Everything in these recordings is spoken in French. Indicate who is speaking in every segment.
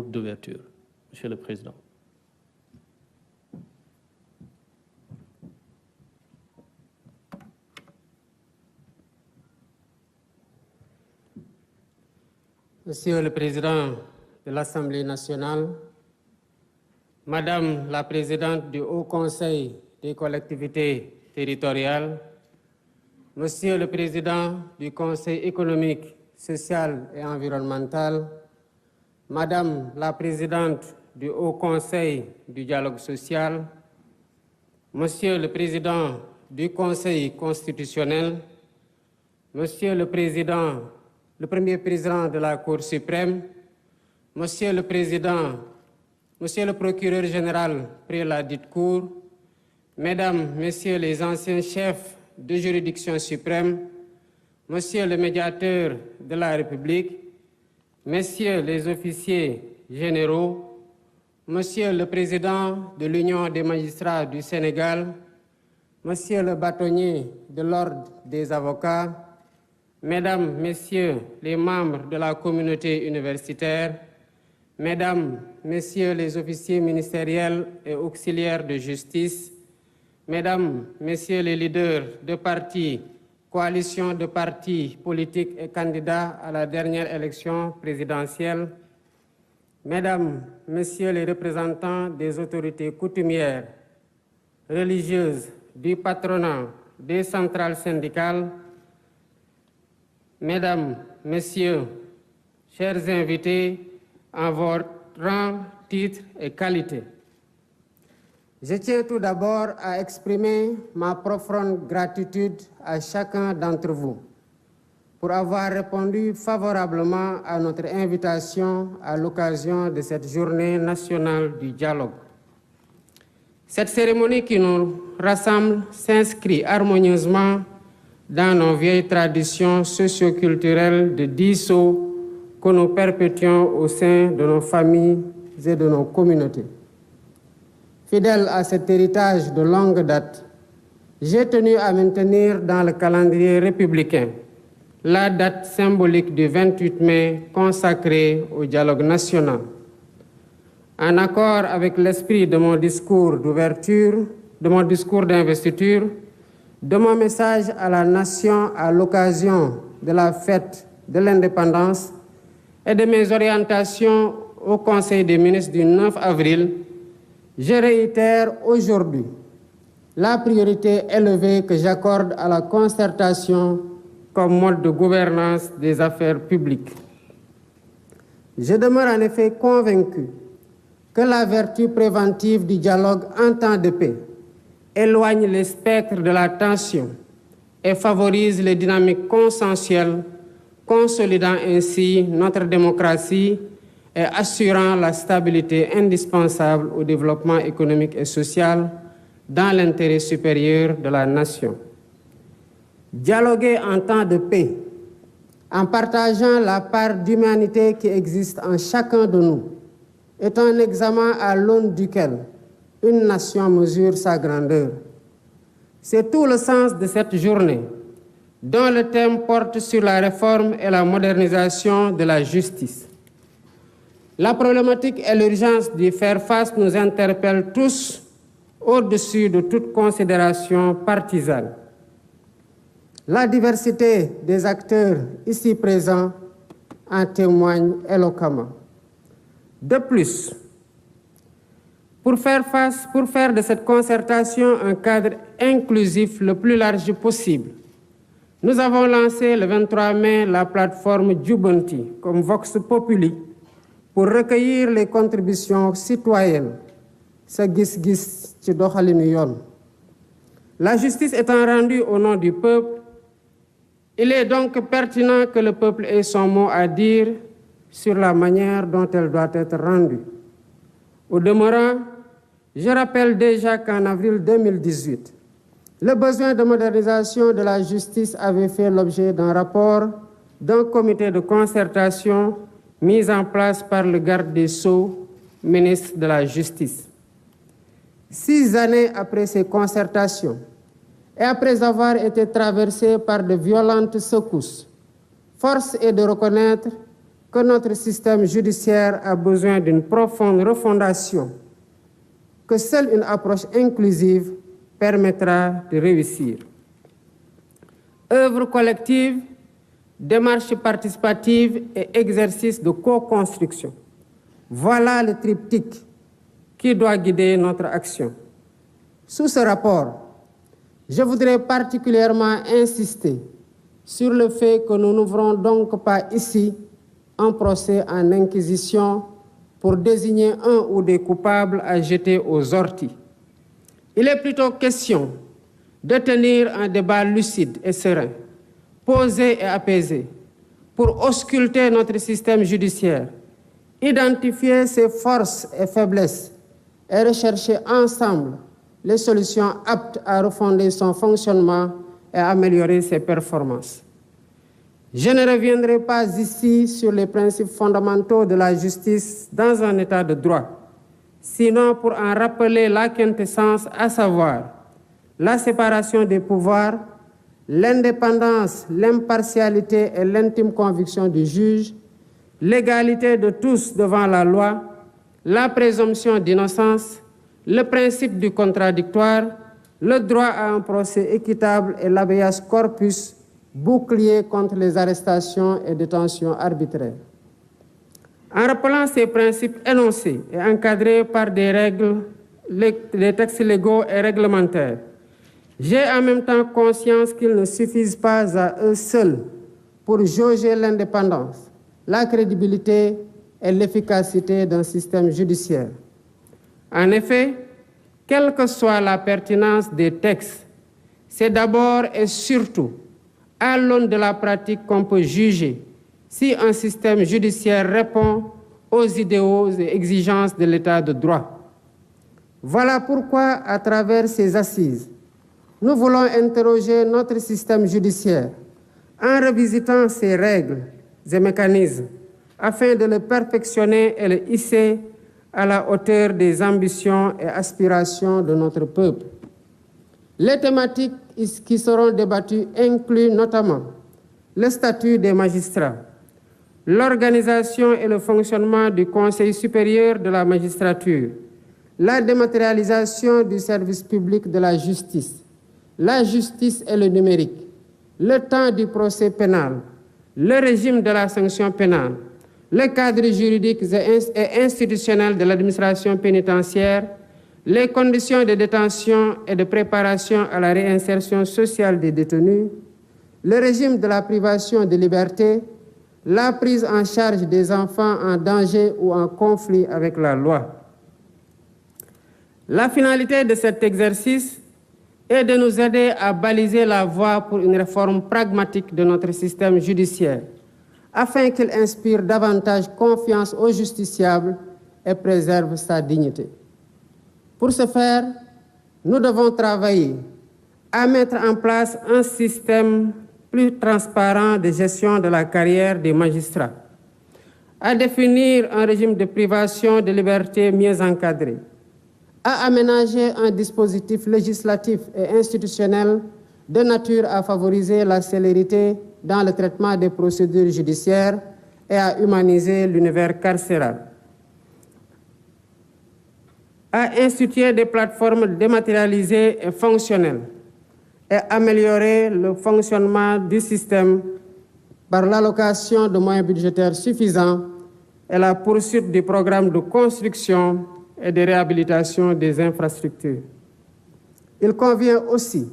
Speaker 1: d'ouverture. Monsieur le Président.
Speaker 2: Monsieur le Président de l'Assemblée nationale, Madame la Présidente du Haut Conseil des collectivités territoriales, Monsieur le Président du Conseil économique, social et environnemental, Madame la Présidente du Haut Conseil du dialogue social, Monsieur le Président du Conseil constitutionnel, Monsieur le Premier Président de la Cour suprême, Monsieur le Procureur général près la dite Cour, Mesdames, Messieurs les anciens chefs de juridiction suprême, Monsieur le Médiateur de la République, Messieurs les officiers généraux, Monsieur le Président de l'Union des magistrats du Sénégal, Monsieur le bâtonnier de l'Ordre des avocats, Mesdames, Messieurs les membres de la communauté universitaire, Mesdames, Messieurs les officiers ministériels et auxiliaires de justice, Mesdames, Messieurs les leaders de partis, coalitions de partis politiques et candidats à la dernière élection présidentielle, Mesdames, Messieurs les représentants des autorités coutumières, religieuses, du patronat, des centrales syndicales, Mesdames, Messieurs, chers invités, en votre rang, titre et qualité. Je tiens tout d'abord à exprimer ma profonde gratitude à chacun d'entre vous pour avoir répondu favorablement à notre invitation à l'occasion de cette journée nationale du dialogue. Cette cérémonie qui nous rassemble s'inscrit harmonieusement dans nos vieilles traditions socio-culturelles de dialogue que nous perpétuons au sein de nos familles et de nos communautés. Fidèle à cet héritage de longue date, j'ai tenu à maintenir dans le calendrier républicain la date symbolique du 28 mai consacrée au dialogue national. En accord avec l'esprit de mon discours d'ouverture, de mon discours d'investiture, de mon message à la nation à l'occasion de la fête de l'indépendance et de mes orientations au Conseil des ministres du 9 avril, je réitère aujourd'hui la priorité élevée que j'accorde à la concertation comme mode de gouvernance des affaires publiques. Je demeure en effet convaincu que la vertu préventive du dialogue en temps de paix éloigne les spectres de la tension et favorise les dynamiques consensuelles, consolidant ainsi notre démocratie et assurant la stabilité indispensable au développement économique et social dans l'intérêt supérieur de la nation. Dialoguer en temps de paix, en partageant la part d'humanité qui existe en chacun de nous, est un examen à l'aune duquel une nation mesure sa grandeur. C'est tout le sens de cette journée, dont le thème porte sur la réforme et la modernisation de la justice. La problématique et l'urgence d'y faire face nous interpellent tous au-dessus de toute considération partisane. La diversité des acteurs ici présents en témoigne éloquemment. De plus, pour faire de cette concertation un cadre inclusif le plus large possible, nous avons lancé le 23 mai la plateforme Jubanti comme Vox Populi pour recueillir les contributions citoyennes. Sa gis-gis ci doxalinu yoon. La justice étant rendue au nom du peuple, il est donc pertinent que le peuple ait son mot à dire sur la manière dont elle doit être rendue. Au demeurant, je rappelle déjà qu'en avril 2018, le besoin de modernisation de la justice avait fait l'objet d'un rapport d'un comité de concertation mis en place par le garde des Sceaux, ministre de la Justice. 6 années après ces concertations, et après avoir été traversées par de violentes secousses, force est de reconnaître que notre système judiciaire a besoin d'une profonde refondation, que seule une approche inclusive permettra de réussir. Œuvre collective, démarche participative et exercice de co-construction. Voilà le triptyque qui doit guider notre action. Sous ce rapport, je voudrais particulièrement insister sur le fait que nous n'ouvrons donc pas ici un procès en inquisition pour désigner un ou des coupables à jeter aux orties. Il est plutôt question de tenir un débat lucide et serein, posé et apaisé, pour ausculter notre système judiciaire, identifier ses forces et faiblesses et rechercher ensemble les solutions aptes à refonder son fonctionnement et à améliorer ses performances. Je ne reviendrai pas ici sur les principes fondamentaux de la justice dans un état de droit, sinon pour en rappeler la quintessence, à savoir la séparation des pouvoirs, l'indépendance, l'impartialité et l'intime conviction du juge, l'égalité de tous devant la loi, la présomption d'innocence, le principe du contradictoire, le droit à un procès équitable et l'habeas corpus, bouclier contre les arrestations et détentions arbitraires. En rappelant ces principes énoncés et encadrés par des règles, des textes légaux et réglementaires, j'ai en même temps conscience qu'ils ne suffisent pas à eux seuls pour jauger l'indépendance, la crédibilité et l'efficacité d'un système judiciaire. En effet, quelle que soit la pertinence des textes, c'est d'abord et surtout à l'aune de la pratique qu'on peut juger si un système judiciaire répond aux idéaux et exigences de l'état de droit. Voilà pourquoi, à travers ces assises, nous voulons interroger notre système judiciaire en revisitant ses règles et mécanismes afin de le perfectionner et le hisser à la hauteur des ambitions et aspirations de notre peuple. Les thématiques qui seront débattues incluent notamment le statut des magistrats, l'organisation et le fonctionnement du Conseil supérieur de la magistrature, la dématérialisation du service public de la justice et le numérique, le temps du procès pénal, le régime de la sanction pénale, le cadre juridique et institutionnel de l'administration pénitentiaire, les conditions de détention et de préparation à la réinsertion sociale des détenus, le régime de la privation de liberté, la prise en charge des enfants en danger ou en conflit avec la loi. La finalité de cet exercice est de nous aider à baliser la voie pour une réforme pragmatique de notre système judiciaire, afin qu'il inspire davantage confiance aux justiciables et préserve sa dignité. Pour ce faire, nous devons travailler à mettre en place un système plus transparent de gestion de la carrière des magistrats, à définir un régime de privation de liberté mieux encadré, à aménager un dispositif législatif et institutionnel de nature à favoriser la célérité dans le traitement des procédures judiciaires et à humaniser l'univers carcéral, à instituer des plateformes dématérialisées et fonctionnelles et améliorer le fonctionnement du système par l'allocation de moyens budgétaires suffisants et la poursuite du programme de construction et de réhabilitation des infrastructures. Il convient aussi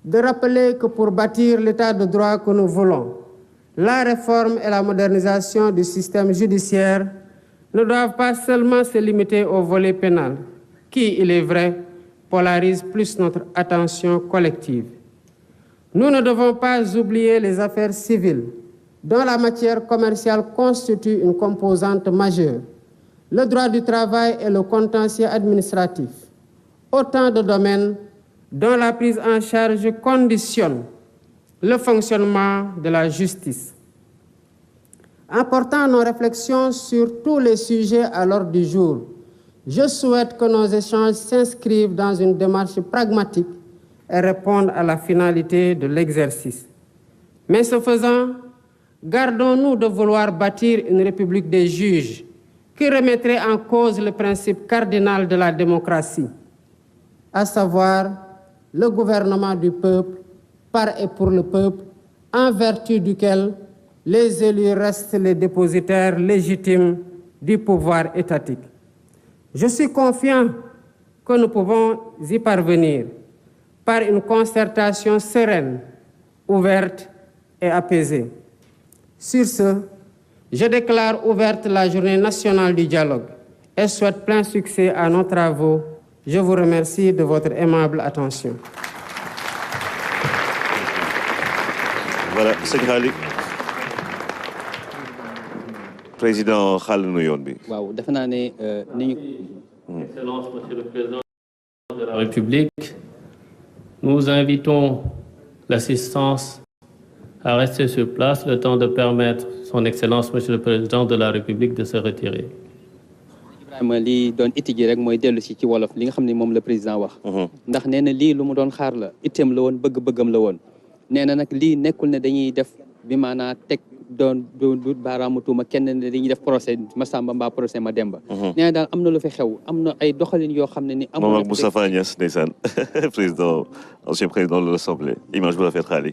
Speaker 2: de rappeler que pour bâtir l'état de droit que nous voulons, la réforme et la modernisation du système judiciaire ne doivent pas seulement se limiter au volet pénal, qui, il est vrai, polarise plus notre attention collective. Nous ne devons pas oublier les affaires civiles, dont la matière commerciale constitue une composante majeure, le droit du travail et le contentieux administratif, autant de domaines dont la prise en charge conditionne le fonctionnement de la justice. En portant nos réflexions sur tous les sujets à l'ordre du jour, je souhaite que nos échanges s'inscrivent dans une démarche pragmatique et répondent à la finalité de l'exercice. Mais ce faisant, Gardons-nous de vouloir bâtir une république des juges qui remettrait en cause le principe cardinal de la démocratie, à savoir le gouvernement du peuple, par et pour le peuple, en vertu duquel les élus restent les dépositaires légitimes du pouvoir étatique. Je suis confiant que nous pouvons y parvenir par une concertation sereine, ouverte et apaisée. Sur ce, je déclare ouverte la journée nationale du dialogue et souhaite plein succès à nos travaux. Je vous remercie de votre aimable attention.
Speaker 3: Voilà, sëñ Xaali président xaal nu yoon bi.
Speaker 4: waaw defe naa ne ni ñu.
Speaker 1: Excellence, Monsieur le Président de la République, nous invitons l'assistance à rester sur place le temps de permettre Son Excellence, Monsieur le Président de la République, de se retirer.
Speaker 4: Ibrahima li doon itti ji rek mooy dellu si ci wolof li nga xam ne moom la président wax. ndax nee na lii lu mu doon xaar la itteem la woon bëgg-bëggam la woon. nee na nag lii nekkul ne dañuy def bi maanaa teg doon baaraamu tuuma kenn ne dañuy def procès Massamba mbaa procès Mademba. nee na daal am na lu fi xew am na ay doxalin yoo xam ne ni. amul
Speaker 3: moom ak Moustapha Niasse ndeysaan président ancien président de l'Assemblée image bu rafet xaali.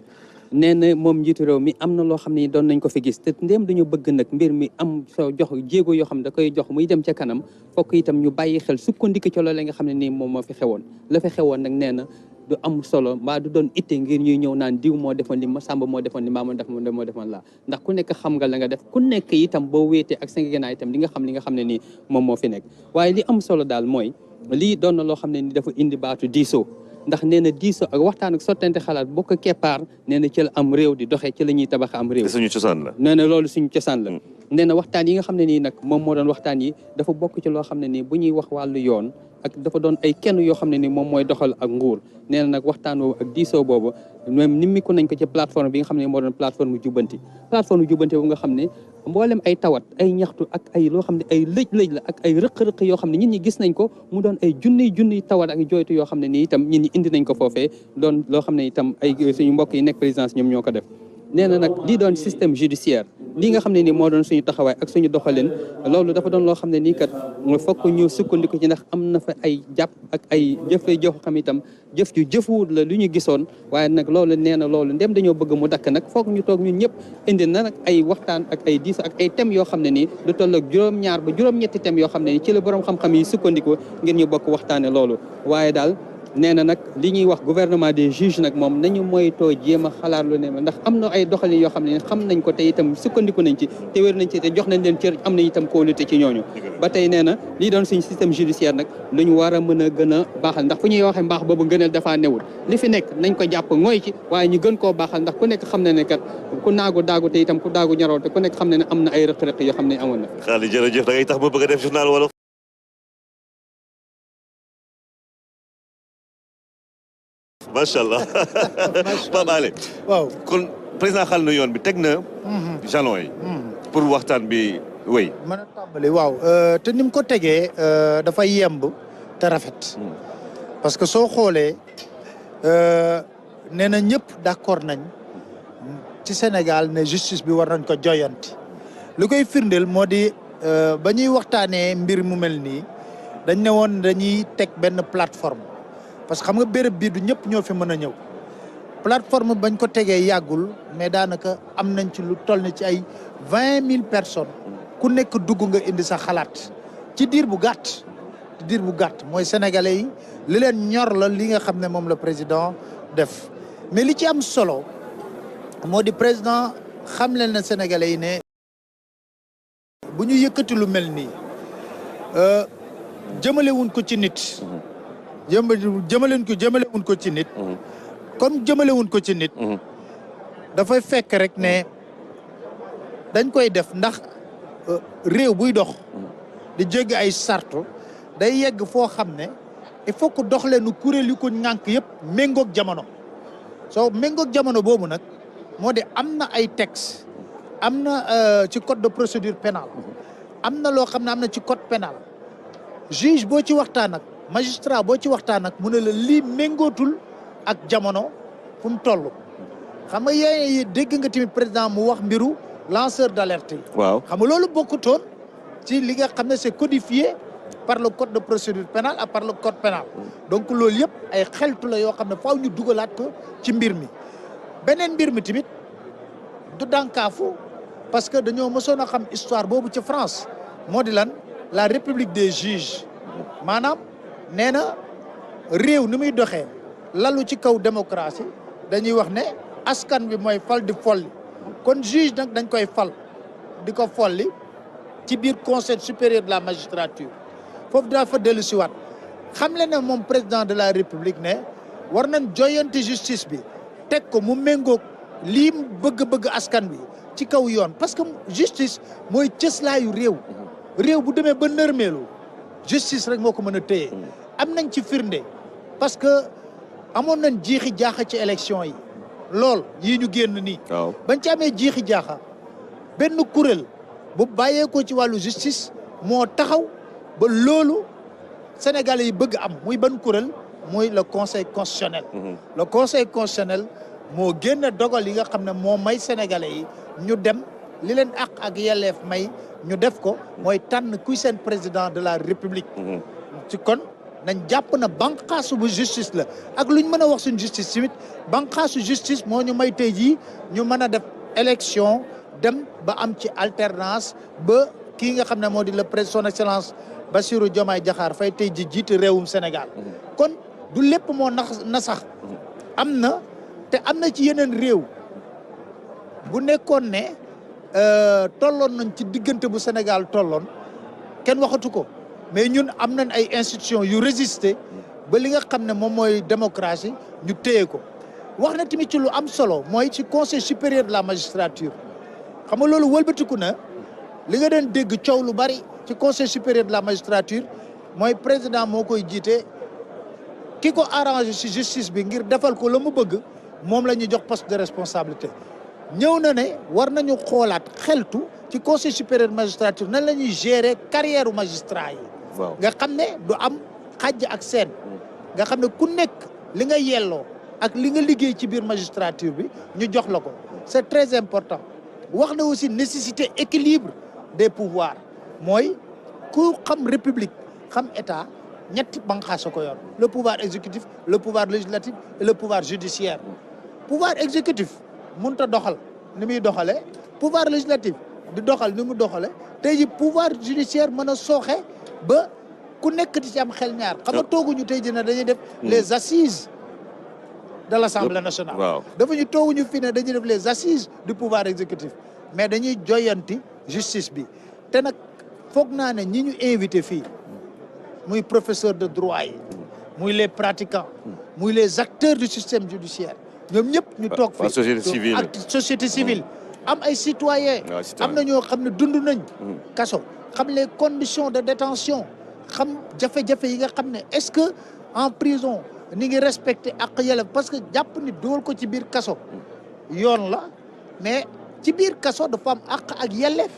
Speaker 4: nee na moom njiitu réew mi am na loo xam ne doon nañ ko fi gis te ndéem dañu bëgg nag mbir mi am soo jox jéego yoo xam ne da koy jox muy dem ca kanam fokk itam ñu bàyyi xel sukkandiku ci loolu nga xam ne nii moom moo fi xewoon la fi xewoon nag nee na du am solo mbaa du doon itte ngir ñuy ñëw naan diw moo defoon li Massamba moo defoon li Maama moo defoon laa ndax ku nekk xam nga la nga def ku nekk itam boo wéetee ak sa gànnaay itam li nga xam ne nii moom moo fi nekk waaye li am solo daal mooy lii doon na loo xam ne ni dafa indi baatu diisoo ndax nee na diisoo ak waxtaan ak sottante xalaat boo ko keppaar nee na ci la am réew di doxee ci la ñuy tabax am réew.
Speaker 3: suñu cosaan la.
Speaker 4: nee na loolu suñu cosaan la. nee na waxtaan yi nga xam ne nii nag moom moo doon waxtaan yi dafa bokk ci loo xam ne nii bu ñuy wax wàllu yoon ak dafa doon ay kenn yoo xam ne ni moom mooy doxal ak nguur nee na nag waxtaan boobu ak diisoo boobu même nimmiku nañ ko ci plateforme bi nga xam ne moo doon plateforme jubbanti boobu nga xam ne mboolem ay tawat ay ñaxtu ak ay loo xam ne ay lëj-lëj la ak ay rëq-rëq yoo xam ne nit ñi gis nañ ko mu doon ay junniy tawat ak jooytu yoo xam ne nii itam nit ñi indi nañ ko foofee doon loo xam ne itam ay suñu mbokk yi nekk présidence ñoom ñoo ko def nee na nag lii doon système judiciaire lii nga xam ne nii moo doon suñu taxawaay ak suñu doxalin loolu dafa doon loo xam ne nii kat fokk ñu sukkandiku ci ndax am na fa ay jàpp ak ay jëf xam itam jëf ju jëfuwut la lu ñu gisoon waaye nag loolu nee na loolu ndem dañoo bëgg mu dakk nag foog ñu toog ñun ñëpp indi na nag ay waxtaan ak ay diis ak ay thèmes yoo xam ne nii lu toll ak juróom-ñaar ba juróom-ñetti thèmes yoo xam ne nii ci la borom xam-xam yi sukkandiku ngir ñu bokk waxtaane loolu waaye daal nee na nag li ñuy wax gouvernement des juges nag moom nañu moytoo jéem a xalaat lu ne ndax am na ay doxalin yoo xam ne xam nañ ko te itam sukkandiku nañ ci te wér nañ ci te jox nañ leen cër am nañ itam kóolute ci ñooñu ba tey nee na lii doon suñu système judiciaire nag lu ñu war a mën a gën a baaxal ndax fu ñuy waxee mbaax boobu gënal dafaa newul li fi nekk nañ ko jàpp ngooy ci waaye ñu gën koo baaxal ndax ku nekk xam na ne kat ku naagu daagu te itam ku daagu ñaraw te ku nekk xam na ne am na ay rëq-rëq yoo xam ne amoon na
Speaker 3: xaali jërëjëf da ngay tax ma bëgg a def journal wolof macha allah Pape Alé
Speaker 5: waaw
Speaker 3: kon président xal na yoon bi teg na jalon yi pour waxtaan bi wéy
Speaker 5: mën a tàmbali waaw te ni mu ko tegee dafay yemb te rafet parce que soo xoolee nee na ñëpp d'accord nañ ci Sénégal ne justice bi war nañ ko joyanti lu koy firndeel moo di ba ñuy waxtaanee mbir mu mel nii dañ ne woon dañuy teg benn plateforme parce que xam nga béréb bii du ñëpp ñoo fi mën a ñëw plateforme bañ ko tegee yàggul mais daanaka am nañ ci lu toll ni ci ay 20 000 personnes ku nekk dugg nga indi sa xalaat ci diir bu gàtt mooy sénégalais yi li leen ñor la li nga xam ne moom la président def mais li ci am solo moo di président xam leen na sénégalais yi ne bu ñu yëkkati lu mel nii jëmalewuñ ko ci nit jëmalewuñ ko ci nit comme jëmalewuñ ko ci nit dafay fekk rek ne dañ koy def ndax réew buy dox di jéggi ay sartu day yegg foo xam ne il faut que dox leenu kuréel yu ko ŋànk yëpp méngoog jamono soo méngoog jamono boobu nag moo di am na ay texte am na ci code de procédure pénale am na loo xam ne am na ci code pénal juge boo ci waxtaan ak magistrat boo ci waxtaan ak mu ne la lii méngootul ak jamono fu mu toll xam nga yéen dégg nga tamit président mu wax mbiru lanceur d'alerte yi.
Speaker 3: waaw
Speaker 5: xam nga loolu bokkutoon ci li nga xam ne c'est codifié par le code de procédure pénale ak par le code pénal donc loolu yëpp ay xeltu la yoo xam ne faaw ñu dugalaat ko ci mbir mi beneen mbir mi tamit du dànkaafu parce que dañoo mësoon a xam histoire boobu ci France moo di lan la république des juges maanaam nee na réew ni muy doxee lalu ci kaw démocratie dañuy wax ne askan bi mooy fal di folli kon juge nag dañ koy fal di ko folli ci biir conseil supérieur de la magistrature foofu daa fa dellu siwaat xam le ne moom président de la république ne war nañ joyanti justice bi teg ko mu méngoog lii bëgg-bëgg askan bi ci kaw yoon parce que justice mooy cëslaayu réew bu demee ba nërmeelu justice rek moo ko mën a téye am nañ ci firnde parce que amoon nañ jiixi jaaxa ci élection yi lool yii ñu génn nii bañ ci amee jiixi jaaxa benn kuréel bu bàyyeekoo ci wàllu justice moo taxaw ba loolu sénégalais yi bëgg am muy ban kuréel muy le conseil constitutionnel le conseil constitutionnel moo génn dogal yi nga xam ne moo may sénégalais yi ñu dem li leen ak yelleef may ñu def ko mooy tànn kuy seen président de la république ci kon nañ jàpp na banqaasu bu justice la ak lu ñu mën a wax suñ justice tamit banqaasu justice moo ñu may tey jii ñu mën a def élection dem ba am ci alternance ba kii nga xam ne moo di le président son excellence Bassirou Diomaye Diakhar Faye tey ji jiite réewum Sénégal kon du lépp moo na sax am na te am na ci yeneen réew bu nekkoon ne tolloon nañ ci diggante bu Sénégal tolloon kenn waxatu ko mais ñun am nañ ay institutions yu résister ba li nga xam ne moom mooy démocratie ñu téye ko wax na tamit ci lu am solo mooy ci conseil supérieur de la magistrature xam nga loolu wëlbatiku na li nga doon dégg coow lu bari ci conseil supérieur de la magistrature mooy président moo koy jiite ki ko arrangé ci justice bi ngir defal ko la mu bëgg moom la ñuy jox poste de responsabilité ñëw na ne war nañu xoolaat xeltu ci conseil supérieur de magistrature nan la ñuy gérer carrière magistrat yi nga xam ne du am xàjj ak seen nga xam ne ku nekk li nga yelloo ak li nga liggéey ci biir magistrature bi ñu jox la ko c'est très important wax na aussi nécessité équilibre des pouvoirs mooy ku xam république xam état ñetti banqaas ko yor le pouvoir exécutif le pouvoir législatif et le pouvoir judiciaire pouvoir exécutif mënut a doxal ni muy doxalee pouvoir législatif di doxal ni mu doxalee tey ji pouvoir judiciaire mën a sooxe ba ku nekk di ci am xel ñaar xam nga tooguñu tey ji ne dañuy def les assises de l'Assemblée nationale dafa ñu tooguñu fi ne dañuy def les assises du pouvoir exécutif mais dañuy joyanti justice bi te nag foog naa ne ñi ñu invité fii muy professeur de droit yi muy les pratiquants muy les acteurs du système judiciaire ñoom ñëpp ñu toog fii ak société civile am ay citoyens am na ñoo xam ne dund nañ kaso xam les conditions de détention xam jafe-jafe yi nga xam ne est-ce que en prison ni ngi respecté ak yelleef parce que jàpp ni dugal ko ci biir kaso yoon la mais ci biir kaso dafa am ak yelleef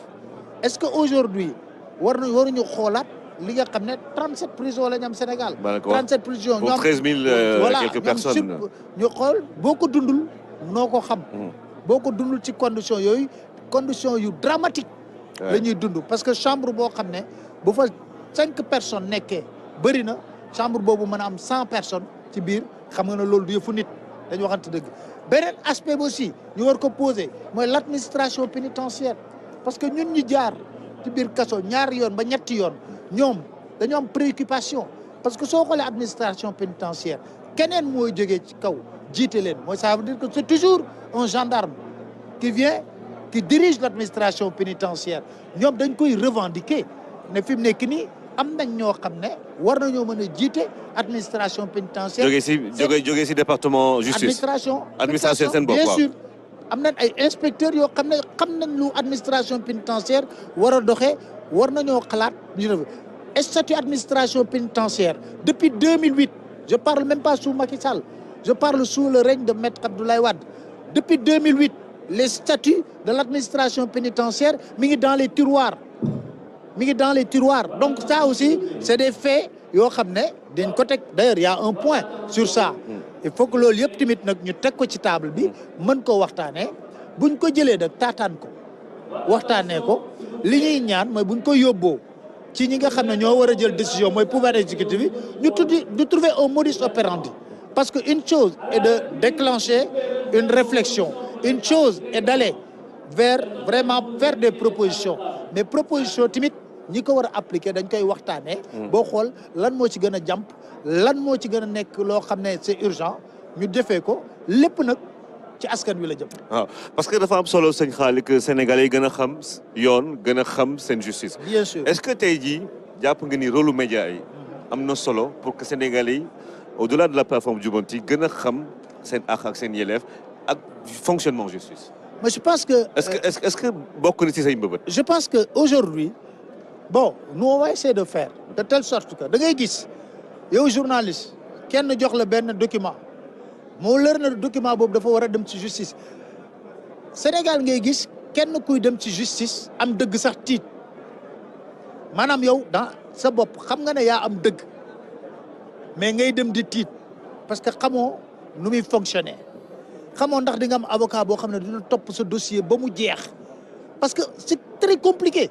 Speaker 5: est-ce que aujourd'hui waruñu xoolaat li nga xam ne 37 prisons la ñu am Sénégal 37 prisons ñoom
Speaker 3: 13 000 quelques personnes
Speaker 5: ñu xool boo ko dundul noo ko xam boo ko dundul ci conditions yooyu conditions yu dramatique la ñuy dund parce que chambre boo xam ne bu fa 5 personnes nekkee bëri na chambre boobu mën a am 100 personnes ci biir xam nga ne loolu du yëfu nit dañu waxante dëgg beneen aspect bi aussi ñu war ko poser mooy l'administration pénitentiaire parce que ñun ñu jaar ci biir kaso ñaari yoon ba ñetti yoon ñoom dañoo am préoccupation parce que soo xoolee administration pénitentiaire keneen mooy jógee ci kaw jiite leen mooy ça veut dire que c'est toujours un gendarme qui vient qui dirige l'administration pénitentiaire ñoom dañ koy revendiquer ne fi mu nekk nii am nañ ñoo xam ne war nañoo mën a jiite administration pénitentiaire
Speaker 3: jógee si département justice administration seen bopp
Speaker 5: bien sûr am nañ ay inspecteurs yoo xam ne xam nañ lu administration pénitentiaire war a doxee war nañoo xalaat ñu def statut administration pénitentiaire depuis 2008 je parle même pas sous Macky Sall je parle sous le règne de Maître Abdoulaye Wade depuis 2008 les statuts de l'administration pénitentiaire mi ngi dans les tiroirs donc ça aussi c'est des faits yoo xam ne dañ ko teg d'ailleurs il y a un point sur ça il faut que loolu yëpp tamit nag ñu teg ko ci table bi mën ko waxtaanee buñ ko jëlee nag taataan ko waxtaanee ko li ñuy ñaan mooy buñ ko yóbboo ci ñi nga xam ne ñoo war a jël décision mooy pouvoir exécutif bi ñu trouver un modus operandi parce que une chose est de déclencher une réflexion une chose est d'aller vers vraiment faire des propositions mais proposition tamit ñi ko war a appliquer dañ koy waxtaanee. boo xool lan moo ci gën a jàmp lan moo ci gën a nekk loo xam ne c'est urgent ñu defee ko lépp nag ci askan wi la jëm.
Speaker 3: waaw parce que dafa am solo sëñ Xaali que Sénégalais yi gën a xam yoon gën a xam seen justice.
Speaker 5: bien sûr
Speaker 3: est-ce que tey jii jàpp nga ni rôle média yi am na solo pour que Sénégalais yi au-delà de la plateforme Jubbanti gën a xam seen àq ak seen yelleef ak fonctionnement justice.
Speaker 5: mais je pense que.
Speaker 3: est-ce que bokk na ci say mbëbët.
Speaker 5: je pense que aujourd'hui bon nous on va essayer de faire de telle sorte que da ngay gis yow journaliste kenn jox la benn document. moo leer na document boobu dafa war a dem ci justice Sénégal ngay gis kenn kuy dem ci justice am dëgg sax tiit maanaam yow dans sa bopp xam nga ne yaa am dëgg mais ngay dem di tiit parce que xamoo nu muy fonctionner xamoo ndax di nga am avocat boo xam ne dina topp sa dossier ba mu jeex parce que c'est très compliqué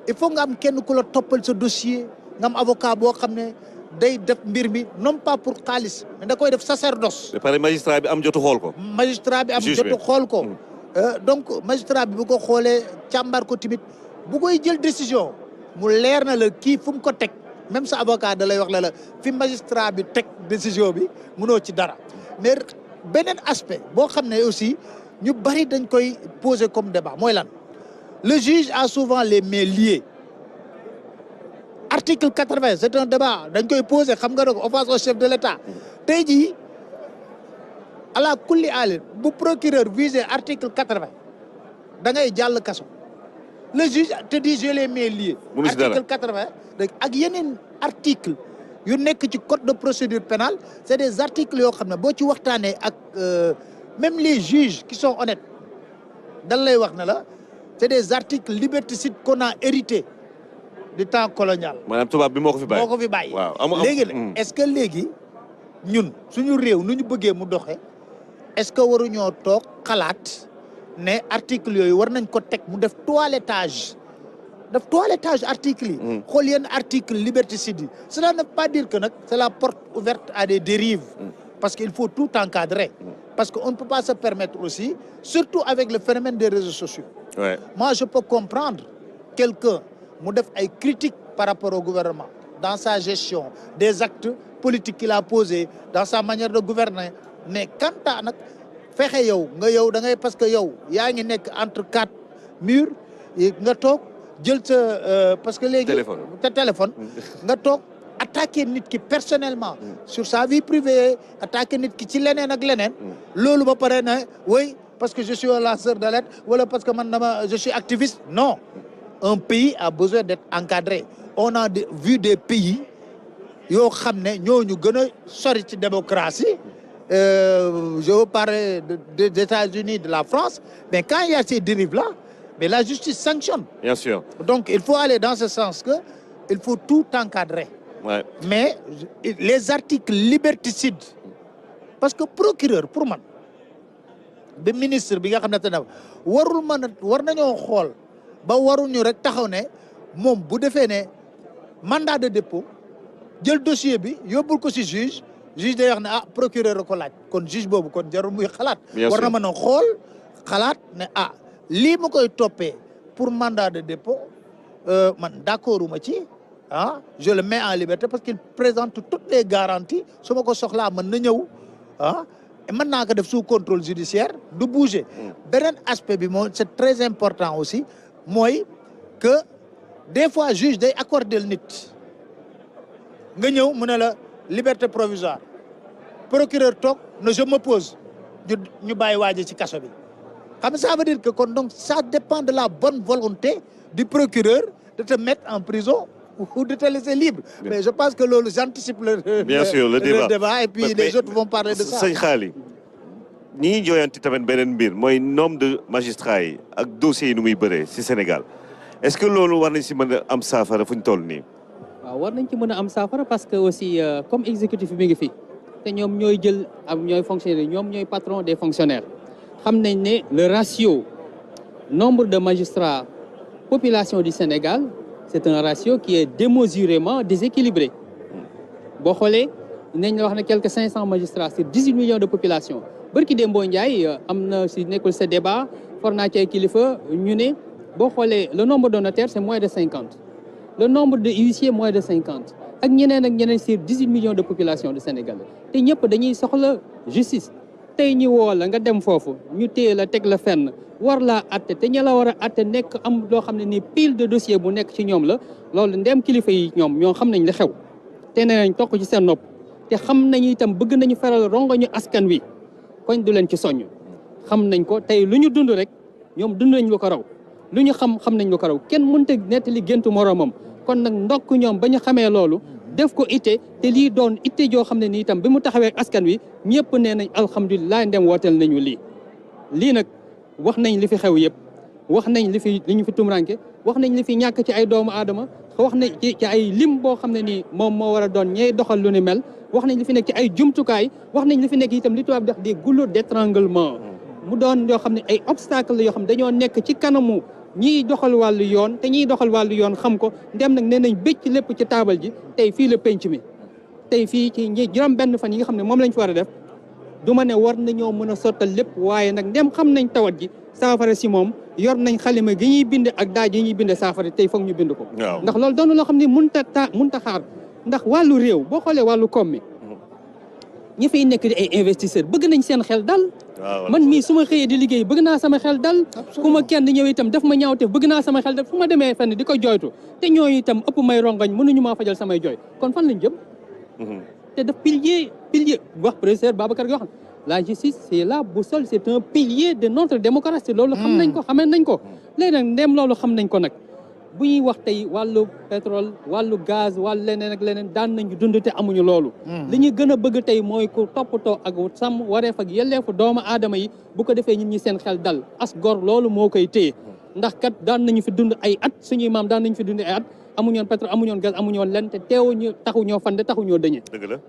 Speaker 5: il faut nga am kenn ku la toppal sa dossier nga am avocat boo xam ne day def mbir mi non pas pour xaalis mais da koy def sacerdoce.
Speaker 3: ba pare magistrat bi am jotu xool ko.
Speaker 5: magistrat bi am jotu xool ko. donc magistrat bi bu ko xoolee càmbar ko tamit bu koy jël décision mu leer na la kii fu mu ko teg même sa avocat da lay wax la fi magistrat bi teg décision bi mënoo ci dara mais beneen aspect boo xam ne aussi ñu bari dañ koy poser comme débat mooy lan le juge a souvent les mains liées. Article 80 c'est un débat dañ koy poser xam nga ne offense au chef de l'État tey jii ala kulli alin bu procureur visé article 80 da ngay jàll kaso le juge te dit je les mets liés. article 80 ak yeneen article yu nekk ci code de procédure pénale c'est des articles yoo xam ne boo ci waxtaanee ak même les juges qui sont honnêtes dan lay wax ne la c'est des articles liberticides qu'on a hérité du temps colonial.
Speaker 3: maanaam tubaab bi moo ko fi bàyyi.
Speaker 5: moo ko fi bàyyi.
Speaker 3: waaw
Speaker 5: léegi est-ce que léegi ñun suñu réew nu ñu bëggee mu doxee est-ce que waruñoo toog xalaat ne article yooyu war nañ ko teg mu def toilettage article yi. xool yenn article liberticide yi. cela ne veut pas dire que nag c'est la porte ouverte à des dérives. parce qu'il faut tout encadrer. parce que on ne peut pas se permettre aussi surtout avec le phénomène des réseaux sociaux.
Speaker 3: Ouais.
Speaker 5: Moi je peux comprendre quelqu'un mu def ay critiques par rapport au gouvernement dans sa gestion des actes politiques qu'il a posés dans sa manière de gouverner mais quant à nag fexe yow da ngay parce que yow yaa ngi nekk entre quatre murs nga toog jël sa parce que léegi te téléphone nga toog attaquer nit ki personnellement sur sa vie privée attaquer nit ki ci leneen ak leneen loolu ba pare na oui parce que je suis un lanceur d'alerte wala parce que man je suis activiste non. Un pays a besoin d'être encadré. On a vu des pays yoo xam ne ñooñu gën a sori ci démocratie. Je veux parler des États-Unis, de la France. Mais quand il y a ces dérives-là, mais la justice sanctionne.
Speaker 3: Bien sûr.
Speaker 5: Donc il faut aller dans ce sens que il faut tout encadrer.
Speaker 3: Ouais.
Speaker 5: Mais les articles liberticides, parce que procureur pour man ba ministre bi nga xam ne te ne war nañoo xool. ba waruñu rek taxaw ne moom bu defee ne mandat de dépôt jël dossier bi yóbbul ko ci juge day wax ne procureur ko laaj kon juge boobu kon jarul muy xalaat. war na mën a xool xalaat ne lii ma koy toppee pour mandat de dépôt man d'accorduma ci je le mets en liberté parce qu'il présente toutes les garanties su ma ko soxlaa mën na ñëw mën naa ko def sous contrôle judiciaire du bouger. beneen aspect bi moom c'est très important aussi. mooy que des fois juge day accorder nit nga ñëw mu ne la liberté provisoire procureur toog ne je m'oppose ñu bàyyi waaji ci kaso bi xam nga ça veut dire que kon donc ça dépend de la bonne volonté du procureur de te mettre en prison ou de te laisser libre. Mais je pense que loolu j'anticipe le débat et puis les autres vont parler de ça.
Speaker 3: Sëñ Xaali ñi jooyanti tamit beneen mbir mooy nombre de magistrats yi ak dossiers yi nu muy bëree ci Sénégal est-ce que loolu war nañ ci mën a am saafara fu ñu toll nii.
Speaker 4: waaw war nañ ci mën a am saafara parce que aussi comme exécutif bi ngi fi te ñoom ñooy jël ñooy fonctionnaire ñoom ñooy patron des fonctionnaires xam nañ ne le ratio nombre de magistrats population du Sénégal c'est un ratio qui est démesurément déséquilibré boo xoolee nañ la wax ne quelques 500 magistrats sur 18 millions de population barki Dembo Ndiaye am na si nekkul ce débat for naa ci ay kilifa ñu ne boo xoolee le nombre de notaires c'est moins de 50 le nombre de huissiers moins de 50 ak ñeneen sur 18 millions de population du Sénégal te ñëpp dañuy soxla justice tey ñu woo la nga dem foofu ñu téye la teg la fenn war laa atte te ña la war a atte nekk am loo xam ne nii pile de dossier bu nekk ci ñoom la loolu ndem kilifa yi ñoo xam nañ li xew te nee nañ toog ci seen nopp te xam nañu itam bëgg nañu feral rongoñu askan wi koñ du leen ci soññ xam nañ ko tey lu ñu dund rek ñoom dund nañ lu ko raw lu ñu xam nañ lu ko raw kenn mënta nettali géntu moroomam kon nag ndokk ñoom ba ñu xamee loolu def ko itte te lii doon itte joo xam ne nii itam bi mu taxawee askan wi ñëpp nee nañ alhamdulilah ndem wooteel nañu lii nag wax nañ li fi xew yëpp wax nañ li ñu fi tumranke wax nañ li fi ñàkk ci ay doomu aadama wax nañ ci ay lim boo xam ne nii moom moo war a doon ñey doxal lu ni mel wax nañ li fi nekk ci ay jumtukaay wax nañ li fi nekk itam li tubaab di wax des goulots d'étranglement mu doon yoo xam ne ay obstacles yoo xam ne dañoo nekk ci kanamu ñiy doxal wàllu yoon te ñiy doxal wàllu yoon xam ko ndem nag nee nañ bëcc lépp ci taabal ji tey fii la penc mi tey fii ci juróom benn fan yi nga xam ne moom lañ fi war a def du ma ne war nañoo mën a sottal lépp waaye nag ndem xam nañ tawat ji saafara si moom yor nañ xalima gi ñuy bind ak daaj yi ñuy bind saafara tey foog ñu bind ko ndax loolu doon loo xam ne mënta xaar ndax wàllu réew boo xoolee wàllu koom mi ñi fiy nekk di ay investisseurs bëgg nañ seen xel dal man mii su ma xëyee di liggéey bëgg naa sama xel dal ku ma kenn ñëw itam daf ma ñaawteef bëgg naa sama xel dal fu ma demee fenn di ko jooytu te ñooñu itam ëpp may rongañ mënuñu maa fajal samay jooy kon fan lañ jëm te daf pilier wax professeur Babacar gi wax la justice c'est la boussole c'est un pilier de notre démocratie loolu xam nañ ko xamee nañ ko léegi nag ndem loolu xam nañ ko nag bu ñuy wax tey wàllu pétrole wàllu gaz wàllu leneen ak leneen daan nañu dund te amuñu loolu li ñu gën a bëgg tey mooy ku toppatoo ak sàmm wareef ak yelleefu doomu aadama yi bu ko defee ñun ñi seen xel dal as gor loolu moo koy téye ndax kat daan nañu fi dund ay at suñuy maam daan nañu fi dund ay at amuñoon pétrole amuñoon gaz amuñoon len te teewuñu taxuñoo fande taxuñoo dëñe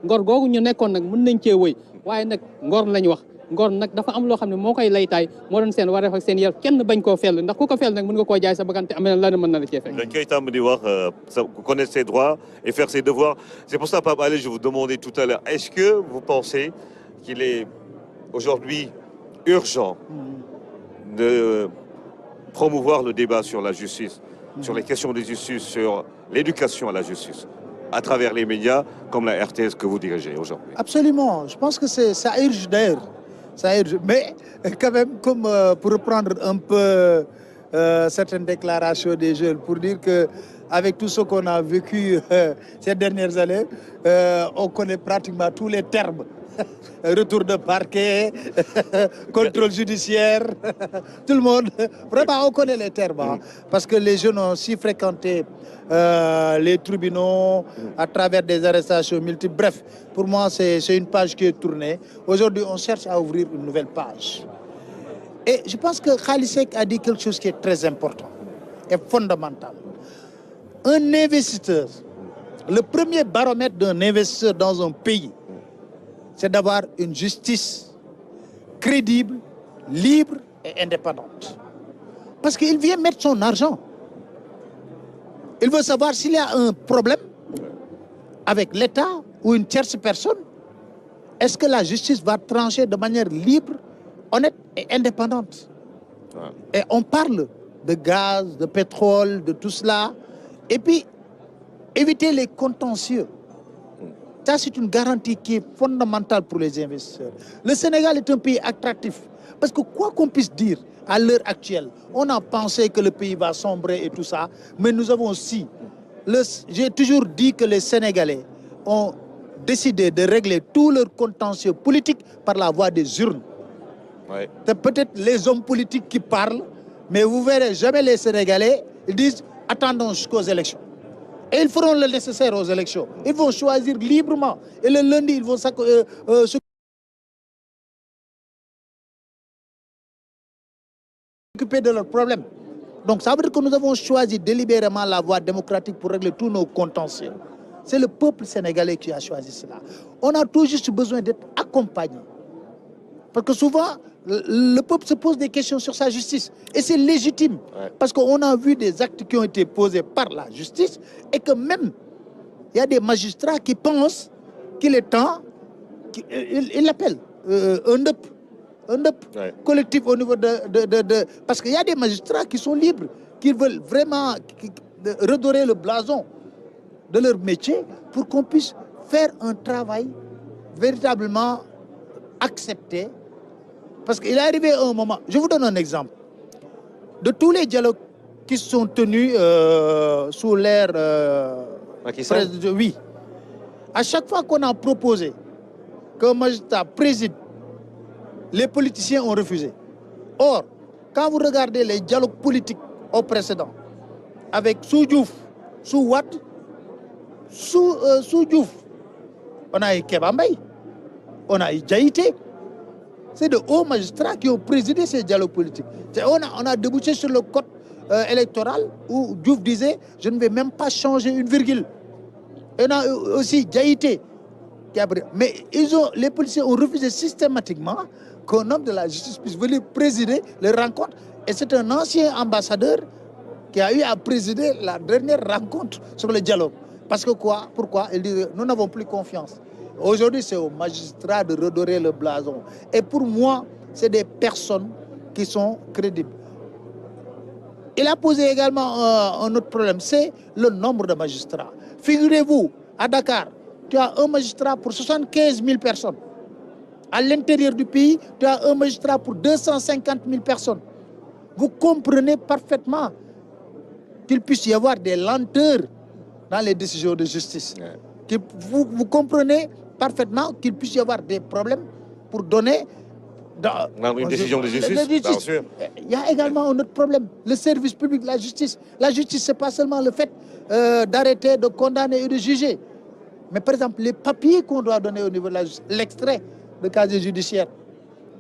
Speaker 4: ngor googu ñu nekkoon nag mën nañ cee wëy waaye nag ngor lañ wax ngor nag dafa am loo xam ne moo koy laytaay moo doon seen wareef ak seen yel kenn bañ koo fell ndax ku ko fell nag mën nga koo jaay sa bakkan te am na la mën na la cee fekk.
Speaker 3: dañ koy tàmm di wax connaître ses droits et faire ses devoirs. C'est pour ça, Pape Alé, je vous demandais tout à l'heure, est-ce que vous pensez qu'il est aujourd'hui urgent de promouvoir le débat sur la justice, sur les questions de justice, sur l'éducation à la justice, à travers les médias comme la RTS que vous dirigez aujourd'hui?
Speaker 5: Absolument. Je pense que ça urge d'ailleurs. Ça urge. Mais quand même, comme pour reprendre un peu certaines déclarations des jeunes, pour dire que avec tout ce qu'on a vécu ces dernières années, on connaît pratiquement tous les termes. Retour de parquet, contrôle judiciaire, tout le monde. Vraiment, on connaît les termes. Hein, parce que les jeunes ont si fréquenté les tribunaux à travers des arrestations multiples. Bref, pour moi, c'est une page qui est tournée. Aujourd'hui, on cherche à ouvrir une nouvelle page. Et je pense que Khaly Seck a dit quelque chose qui est très important et fondamental. Un investisseur, le premier baromètre d'un investisseur dans un pays, c'est d'avoir une justice crédible, libre et indépendante. Parce qu'il vient mettre son argent. Il veut savoir s'il y a un problème avec l'État ou une tierce personne. Est-ce que la justice va trancher de manière libre, honnête et indépendante? Et on parle de gaz, de pétrole, de tout cela. Et puis, éviter les contentieux. Ça, c'est une garantie qui est fondamentale pour les investisseurs. Le Sénégal est un pays attractif. Parce que quoi qu'on puisse dire, à l'heure actuelle, on a pensé que le pays va sombrer et tout ça. Mais nous avons aussi... J'ai toujours dit que les Sénégalais ont décidé de régler tous leurs contentieux politiques par la voie des urnes. Ouais. C'est peut-être les hommes politiques qui parlent, mais vous verrez jamais les Sénégalais, ils disent « attendons jusqu'aux élections ». Et ils feront le nécessaire aux élections. Ils vont choisir librement. Et le lundi, ils vont s'occuper de leurs problèmes. Donc ça veut dire que nous avons choisi délibérément la voie démocratique pour régler tous nos contentieux. C'est le peuple sénégalais qui a choisi cela. On a tout juste besoin d'être accompagné. Parce que souvent, le peuple se pose des questions sur sa justice. Et c'est légitime.
Speaker 3: Ouais.
Speaker 5: Parce qu'on a vu des actes qui ont été posés par la justice et que même, il y a des magistrats qui pensent qu'il est temps, ils l'appellent un NEP
Speaker 3: Ouais.
Speaker 5: collectif au niveau Parce qu'il y a des magistrats qui sont libres, qui veulent vraiment redorer le blason de leur métier pour qu'on puisse faire un travail véritablement accepté. Parce qu'il est arrivé un moment, je vous donne un exemple, de tous les dialogues qui sont tenus sous l'ère...
Speaker 3: Macky Sall.
Speaker 5: oui. À chaque fois qu'on a proposé qu'un magistrat préside, les politiciens ont refusé. Or, quand vous regardez les dialogues politiques au précédent, avec Sou Diouf, Sou Wade, Sou Diouf, on a eu Kéba Mbaye, on a eu Diaïté. C'est de hauts magistrats qui ont présidé ces dialogues politiques. On a débouché sur le code électoral où Diouf disait « je ne vais même pas changer une virgule ». Et on a aussi Diaïté. Mais les policiers ont refusé systématiquement qu'un homme de la justice puisse venir présider les rencontres. Et c'est un ancien ambassadeur qui a eu à présider la dernière rencontre sur le dialogue. Parce que quoi? Pourquoi? Il dit nous n'avons plus confiance. Aujourd'hui, c'est aux magistrats de redorer le blason. Et pour moi, c'est des personnes qui sont crédibles. Il a posé également un autre problème, c'est le nombre de magistrats. Figurez-vous, à Dakar, tu as un magistrat pour 75 000 personnes. À l'intérieur du pays, tu as un magistrat pour 250 000 personnes. Vous comprenez parfaitement qu'il puisse y avoir des lenteurs dans les décisions de justice. Ouais. Vous comprenez parfaitement qu'il puisse y avoir des problèmes pour donner...
Speaker 3: Dans une décision de justice, bien sûr.
Speaker 5: Il y a également un autre problème, le service public de la justice. La justice, ce n'est pas seulement le fait d'arrêter, de condamner et de juger. Mais par exemple, les papiers qu'on doit donner au niveau de la justice, l'extrait de casier judiciaire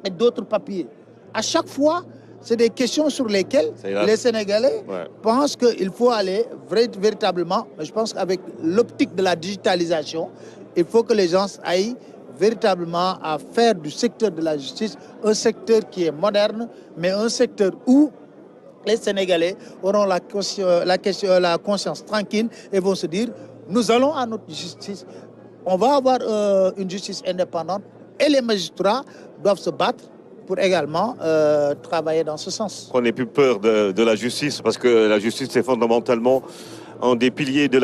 Speaker 5: et d'autres papiers, à chaque fois, c'est des questions sur lesquelles les Sénégalais pensent qu'il faut aller véritablement, mais je pense qu'avec l'optique de la digitalisation, il faut que les gens aillent véritablement à faire du secteur de la justice un secteur qui est moderne, mais un secteur où les Sénégalais auront la conscience tranquille et vont se dire, nous allons à notre justice, on va avoir une justice indépendante et les magistrats doivent se battre pour également travailler dans ce sens.
Speaker 3: Qu'on n'ait plus peur de la justice, parce que la justice, c'est fondamentalement un des piliers de la